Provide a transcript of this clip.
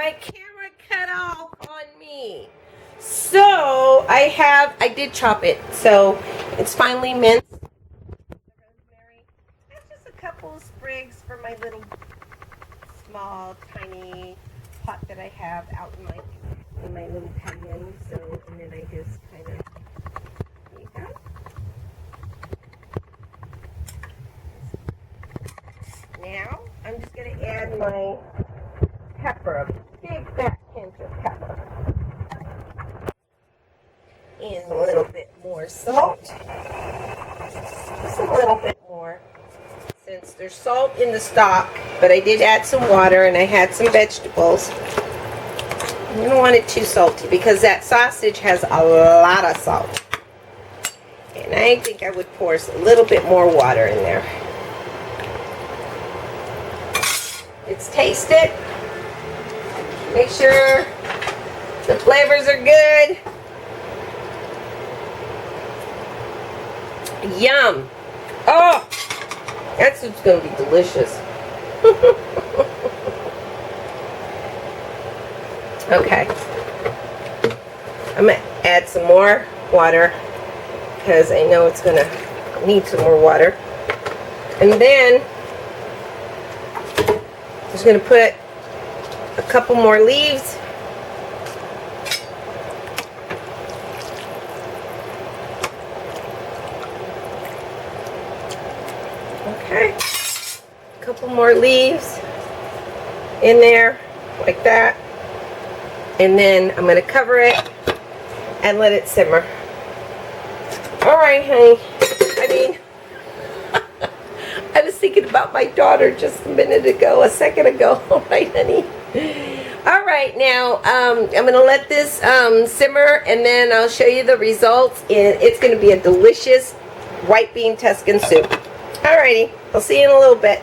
my camera cut off on me. So I did chop it, so it's finely minced. Rosemary. That's just a couple of sprigs for my little small, tiny pot that I have out in my little patio. So, and then I just kind of, there you go. Now I'm just going to add my pepper, a big fat pinch of pepper, and a little bit more salt, just a little bit more, since there's salt in the stock, but I did add some water and I had some vegetables. I don't want it too salty because that sausage has a lot of salt, and I think I would pour a little bit more water in there. Let's taste it. Make sure the flavors are good. Yum. Oh, that soup's going to be delicious. Okay. I'm going to add some more water because I know it's going to need some more water. And then just going to put a couple more leaves. Okay. A couple more leaves in there, like that. And then I'm going to cover it and let it simmer. Alright, honey. I mean, I was thinking about my daughter just a second ago. Alright, honey. Alright, now I'm going to let this simmer, and then I'll show you the results. And it's going to be a delicious white bean Tuscan soup. Alrighty, I'll see you in a little bit.